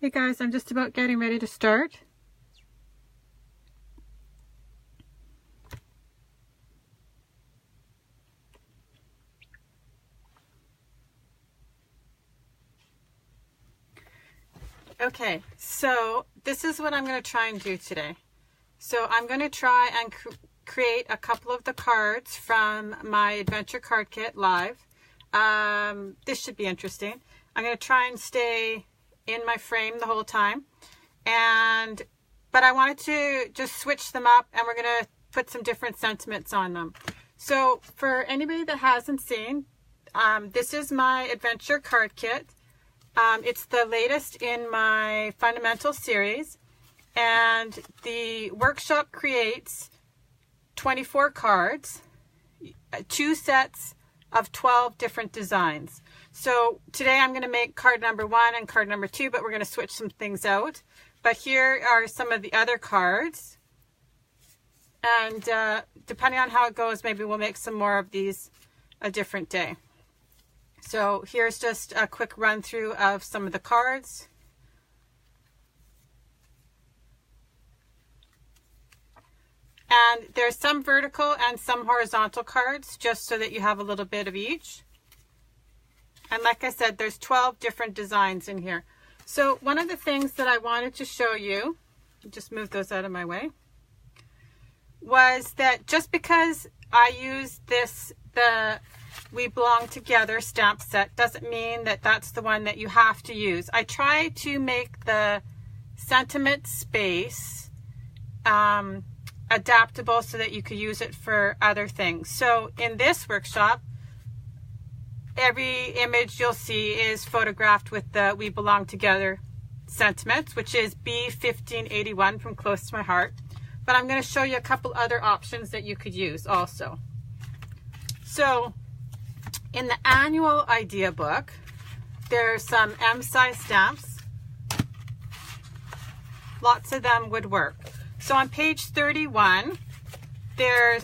Hey guys, I'm just about getting ready to start. Okay, so this is what I'm going to try and do today. So I'm going to try and create a couple of the cards from my Adventure Card Kit live. This should be interesting. I'm going to try and stay in my frame the whole time. But I wanted to just switch them up, and we're going to put some different sentiments on them. So for anybody that hasn't seen, this is my Adventure Card Kit. It's the latest in my Fundamental series, and the workshop creates 24 cards, 2 sets of 12 different designs. So today I'm going to make card number 1 and card number 2, but we're going to switch some things out. But here are some of the other cards, and depending on how it goes, maybe we'll make some more of these a different day. So here's just a quick run through of some of the cards. And there's some vertical and some horizontal cards, just so that you have a little bit of each. And like I said, there's 12 different designs in here. So one of the things that I wanted to show you, just move those out of my way, was that just because I use the We Belong Together stamp set doesn't mean that that's the one that you have to use. I try to make the sentiment space adaptable so that you could use it for other things. So in this workshop, every image you'll see is photographed with the We Belong Together sentiments, which is B1581 from Close to My Heart. But I'm going to show you a couple other options that you could use also. So in the annual idea book, there's some M-size stamps. Lots of them would work. So on page 31,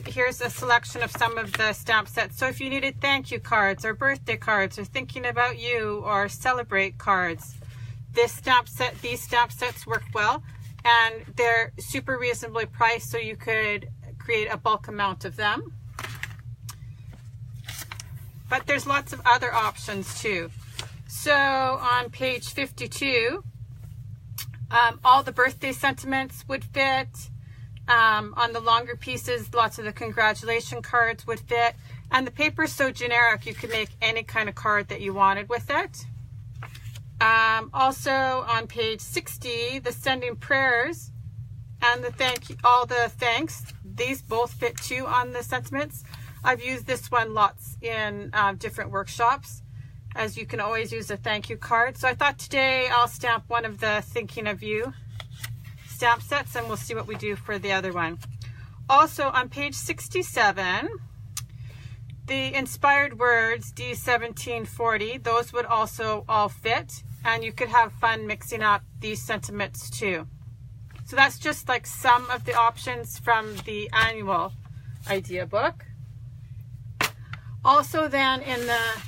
here's a selection of some of the stamp sets. So if you needed thank you cards or birthday cards or thinking about you or celebrate cards, these stamp sets work well, and they're super reasonably priced, so you could create a bulk amount of them. But there's lots of other options too. So on page 52, all the birthday sentiments would fit. On the longer pieces, lots of the congratulation cards would fit. And the paper is so generic, you could make any kind of card that you wanted with it. Also on page 60, the sending prayers and all the thanks, these both fit too on the sentiments. I've used this one lots in different workshops, as you can always use a thank you card. So I thought today I'll stamp one of the Thinking of You stamp sets, and we'll see what we do for the other one. Also on page 67, the inspired words D1740, those would also all fit, and you could have fun mixing up these sentiments too. So that's just like some of the options from the annual idea book. Also then in the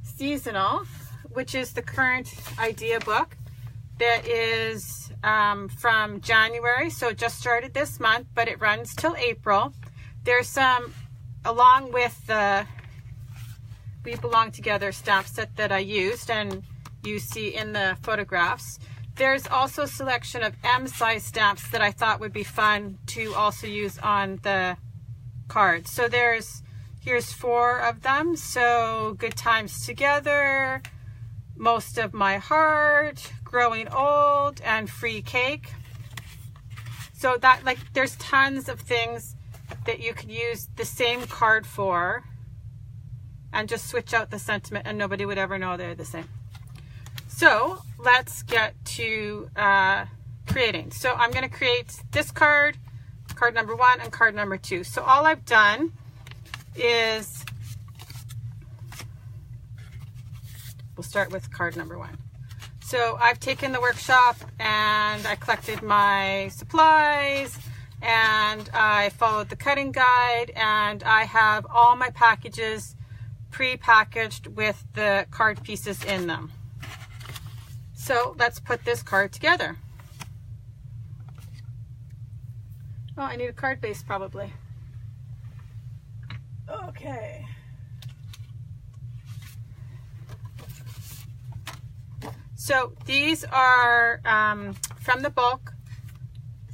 seasonal, which is the current idea book that is from January, so it just started this month, but it runs till April. There's some, along with the We Belong Together stamp set that I used and you see in the photographs, there's also a selection of M-size stamps that I thought would be fun to also use on the cards. So here's 4 of them. So Good Times Together, Most of My Heart, Growing Old, and Free Cake. So that, like, there's tons of things that you could use the same card for and just switch out the sentiment and nobody would ever know they're the same. So let's get to creating. So I'm going to create this card number 1 and card number 2. So all I've done is, we'll start with card number 1. So I've taken the workshop and I collected my supplies and I followed the cutting guide, and I have all my packages pre-packaged with the card pieces in them. So let's put this card together. Oh, I need a card base probably. Okay. So these are from the bulk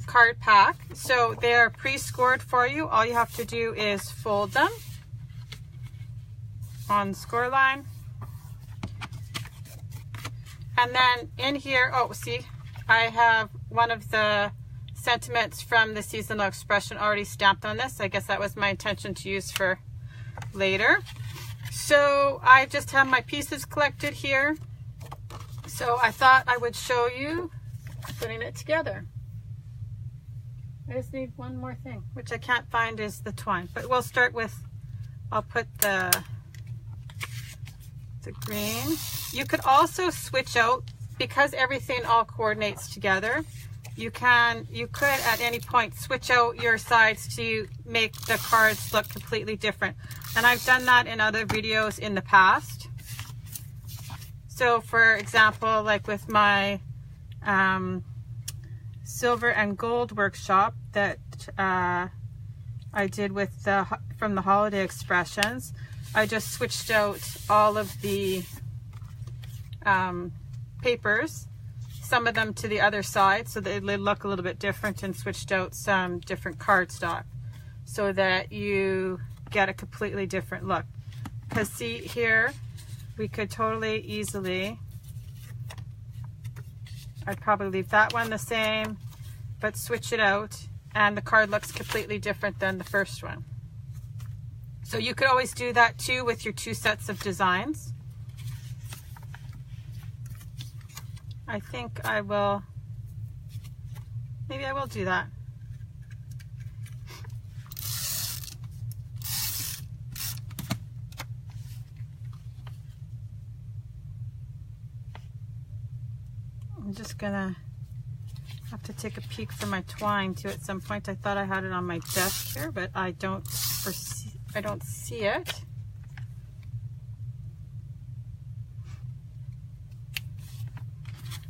card pack. So they are pre-scored for you. All you have to do is fold them on the score line. And then in here, oh, see, I have one of the sentiments from the seasonal expression already stamped on this. I guess that was my intention to use for later. So I just have my pieces collected here. So I thought I would show you putting it together. I just need one more thing, which I can't find is the twine. But we'll start with, I'll put the green. You could also switch out, because everything all coordinates together. You could at any point switch out your sides to make the cards look completely different. And I've done that in other videos in the past. So for example, like with my silver and gold workshop that I did with from the holiday expressions, I just switched out all of the papers, some of them to the other side so that they look a little bit different, and switched out some different cardstock so that you get a completely different look. Because see here, we could totally easily, I'd probably leave that one the same, but switch it out and the card looks completely different than the first one. So you could always do that too with your two sets of designs. I think I will, maybe I will do that. I'm just gonna have to take a peek for my twine too at some point. I thought I had it on my desk here, but I don't see it.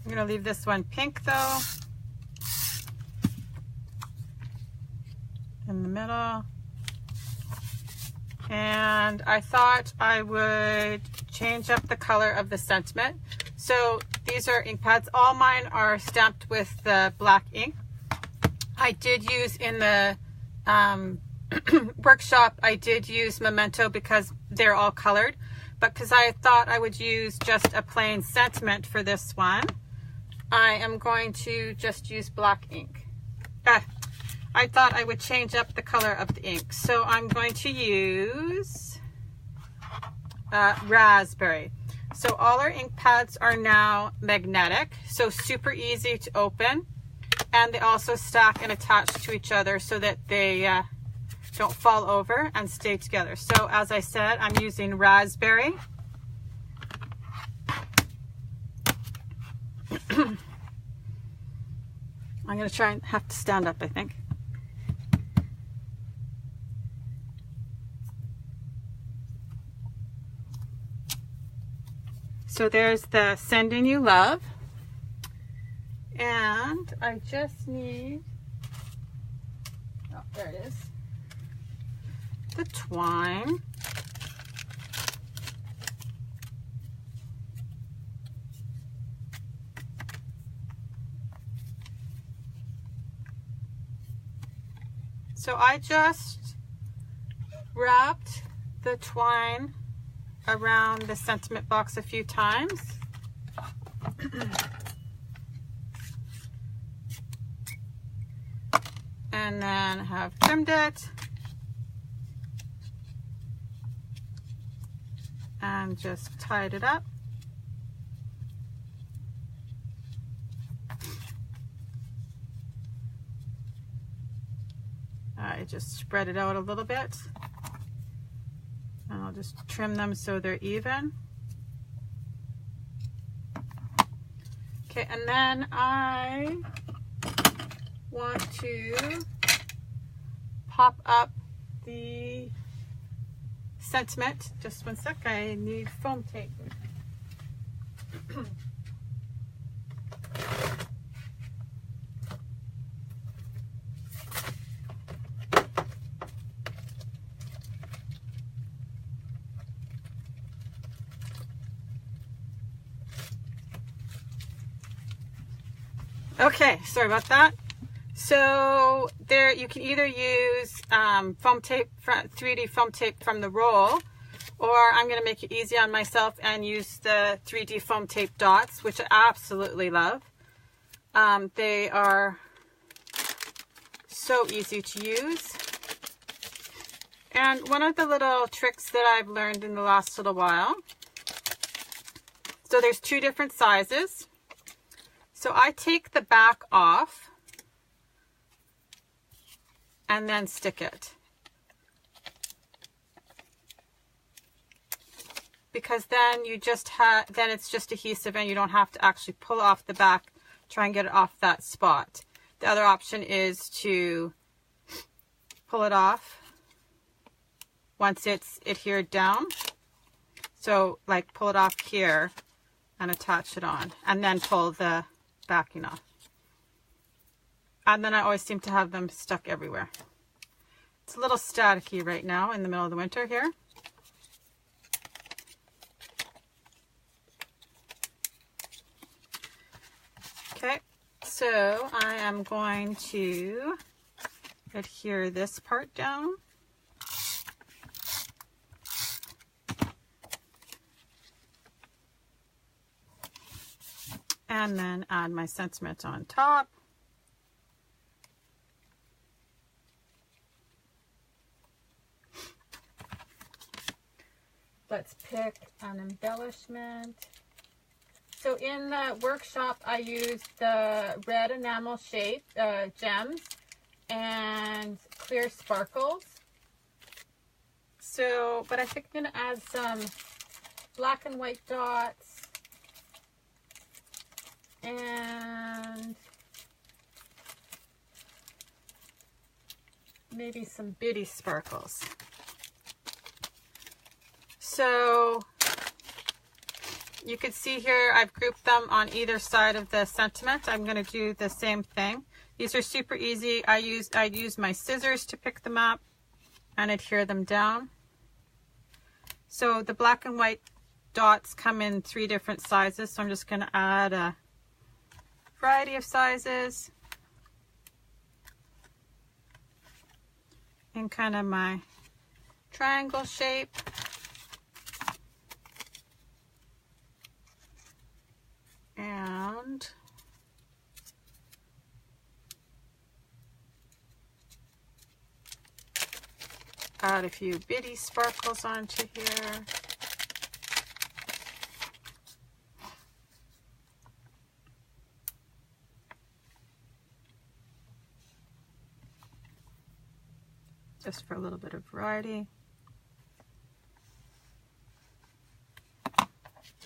I'm gonna leave this one pink though, in the middle. And I thought I would change up the color of the sentiment. So these are ink pads. All mine are stamped with the black ink. I did use in the workshop, I did use Memento because they're all colored. But because I thought I would use just a plain sentiment for this one, I am going to just use black ink. I thought I would change up the color of the ink. So I'm going to use raspberry. So all our ink pads are now magnetic, so super easy to open. And they also stack and attach to each other so that they don't fall over and stay together. So as I said, I'm using raspberry. I'm going to try and have to stand up, I think. So there's the Sending You Love. And I just need, oh, there it is, the twine. So I just wrapped the twine around the sentiment box a few times. And then have trimmed it. And just tied it up. I just spread it out a little bit. And I'll just trim them so they're even. Okay, and then I want to pop up the sentiment. Just one sec, I need foam tape. Okay, sorry about that. So there, you can either use foam tape, 3D foam tape from the roll, or I'm going to make it easy on myself and use the 3D foam tape dots, which I absolutely love. They are so easy to use. And one of the little tricks that I've learned in the last little while, so there's 2 different sizes. So I take the back off and then stick it. Because then you just have, then it's just adhesive and you don't have to actually pull off the back, try and get it off that spot. The other option is to pull it off once it's adhered down. So like pull it off here and attach it on, and then pull the backing off. And then I always seem to have them stuck everywhere. It's a little staticky right now in the middle of the winter here. Okay, so I am going to adhere this part down. And then add my sentiment on top. Let's pick an embellishment. So in the workshop, I used the red enamel shape gems and clear sparkles. So, but I think I'm going to add some black and white dots and maybe some bitty sparkles. So you can see here I've grouped them on either side of the sentiment. I'm going to do the same thing. These are super easy. I use my scissors to pick them up and adhere them down. So the black and white dots come in 3 different sizes, so I'm just going to add a variety of sizes in kind of my triangle shape. And add a few bitty sparkles onto here. Just for a little bit of variety.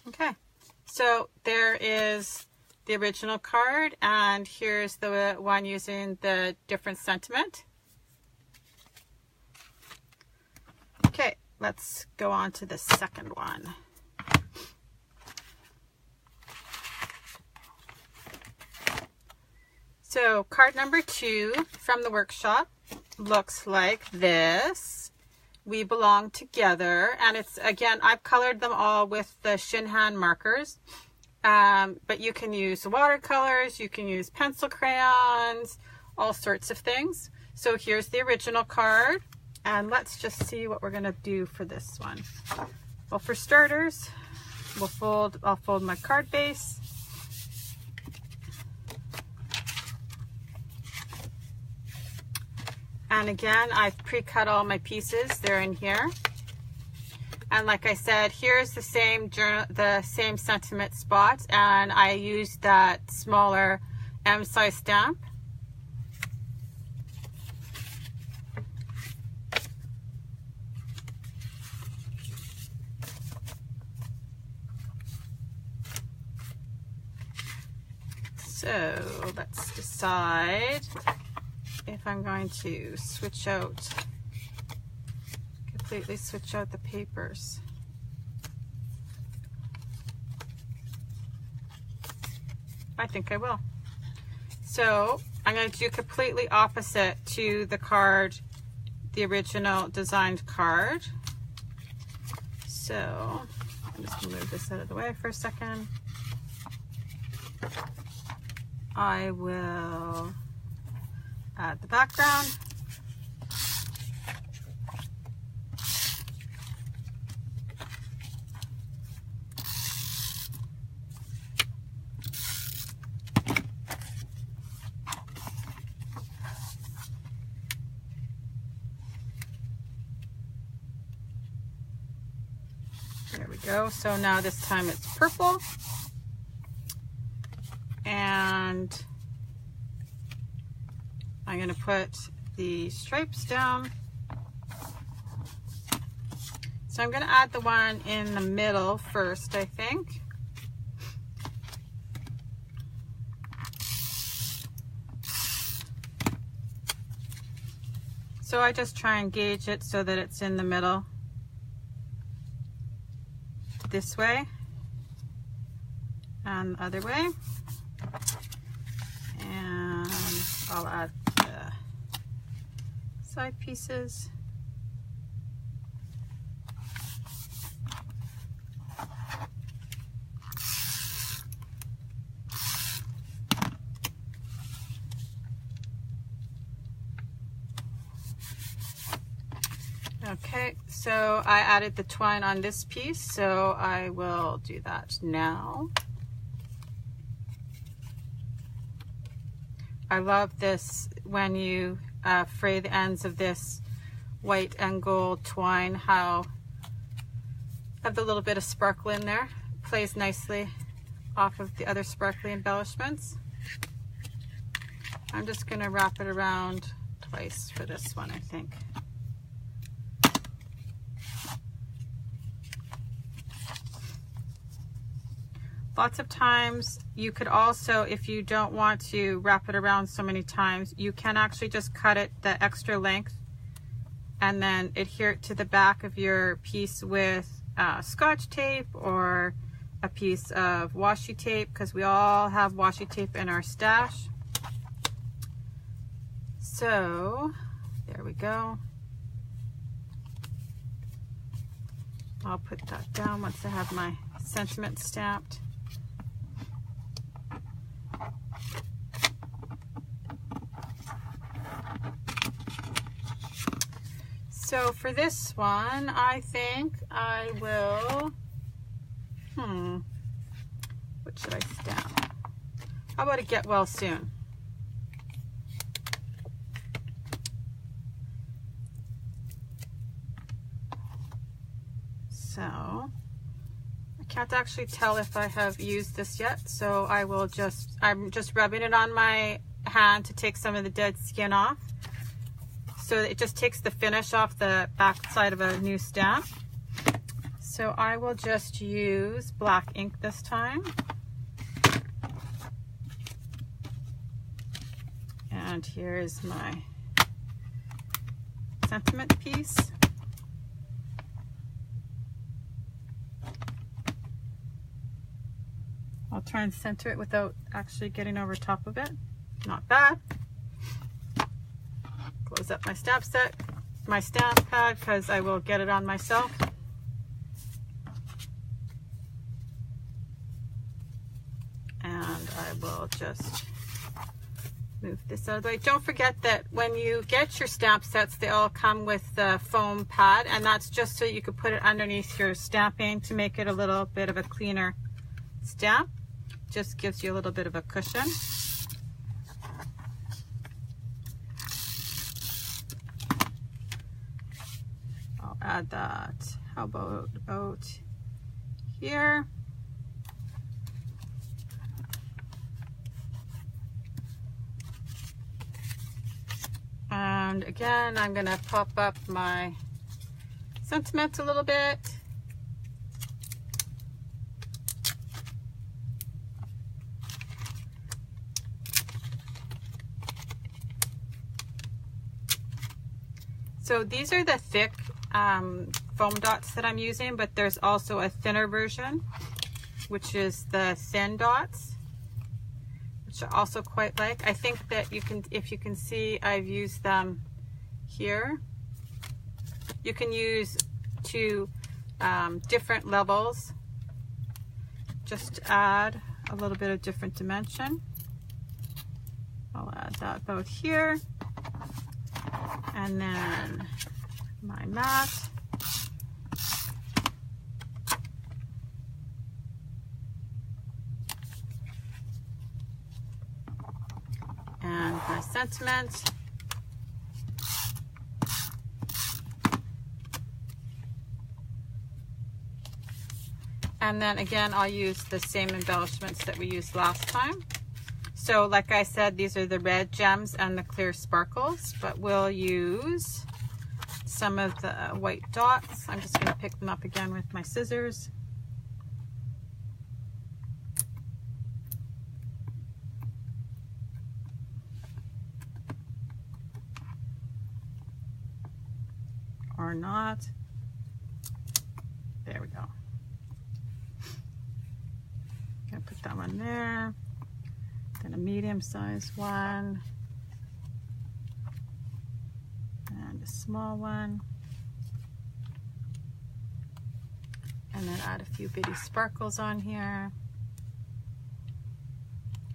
Okay. So there is the original card, and here's the one using the different sentiment. Okay, let's go on to the second one. So card number 2 from the workshop looks like this. We Belong Together, and it's, again, I've colored them all with the Shinhan markers, but you can use watercolors, you can use pencil crayons, all sorts of things. So here's the original card, and let's just see what we're going to do for this one. Well, for starters, I'll fold my card base. And again, I've pre-cut all my pieces. They're in here. And like I said, here's the same sentiment spot, and I used that smaller M size stamp. So let's decide if I'm going to completely switch out the papers. I think I will. So I'm going to do completely opposite to the card, the original designed card. So I'm just going to move this out of the way for a second. I will add the background. There we go. So now this time it's purple. And I'm going to put the stripes down. So I'm going to add the one in the middle first, I think. So I just try and gauge it so that it's in the middle this way and the other way. And I'll add the side pieces. Okay, so I added the twine on this piece, so I will do that now. I love this when you fray the ends of this white and gold twine, how have the little bit of sparkle in there. Plays nicely off of the other sparkly embellishments. I'm just going to wrap it around twice for this one, I think. Lots of times you could also, if you don't want to wrap it around so many times, you can actually just cut it the extra length and then adhere it to the back of your piece with Scotch tape or a piece of washi tape, because we all have washi tape in our stash. So there we go. I'll put that down once I have my sentiment stamped. So for this one, I think I will, what should I stamp? How about a get well soon? So I can't actually tell if I have used this yet, so I'm just rubbing it on my hand to take some of the dead skin off. So it just takes the finish off the back side of a new stamp. So I will just use black ink this time. And here is my sentiment piece. I'll try and center it without actually getting over top of it. Not bad. Close up my stamp pad, because I will get it on myself. And I will just move this out of the way. Don't forget that when you get your stamp sets, they all come with the foam pad, and that's just so you can put it underneath your stamping to make it a little bit of a cleaner stamp. Just gives you a little bit of a cushion. Add that. How about here? And again, I'm going to pop up my sentiment a little bit. So these are the thick foam dots that I'm using, but there's also a thinner version, which is the thin dots, which I also quite like. I think that you can, if you can see, I've used them here. You can use two different levels just to add a little bit of different dimension. add that about here. And then my mat. And my sentiment. And then again, I'll use the same embellishments that we used last time. So like I said, these are the red gems and the clear sparkles, but we'll use some of the white dots. I'm just going to pick them up again with my scissors. Or not. There we go. Gonna put that one there. Then a medium-sized one. And a small one. And then add a few bitty sparkles on here.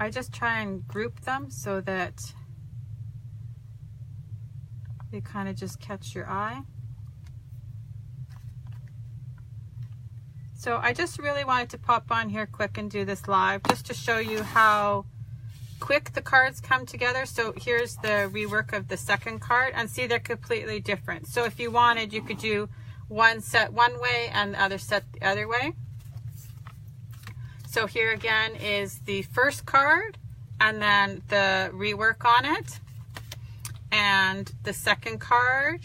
I just try and group them so that they kind of just catch your eye. So I just really wanted to pop on here quick and do this live just to show you how quick the cards come together. So here's the rework of the second card, and see, they're completely different. So if you wanted, you could do one set one way and the other set the other way. So here again is the first card and then the rework on it, and the second card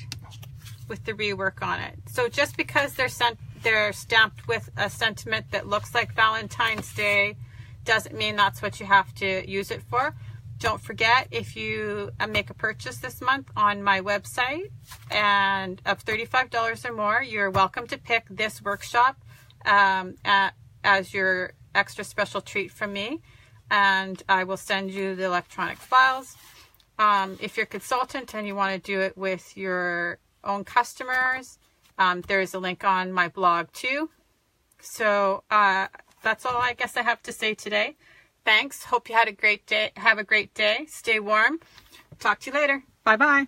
with the rework on it. So just because they're stamped with a sentiment that looks like Valentine's Day doesn't mean that's what you have to use it for. Don't forget, if you make a purchase this month on my website and of $35 or more, you're welcome to pick this workshop as your extra special treat from me, and I will send you the electronic files. If you're a consultant and you want to do it with your own customers, there is a link on my blog too. So that's all I guess I have to say today. Thanks. Hope you had a great day. Have a great day. Stay warm. Talk to you later. Bye-bye.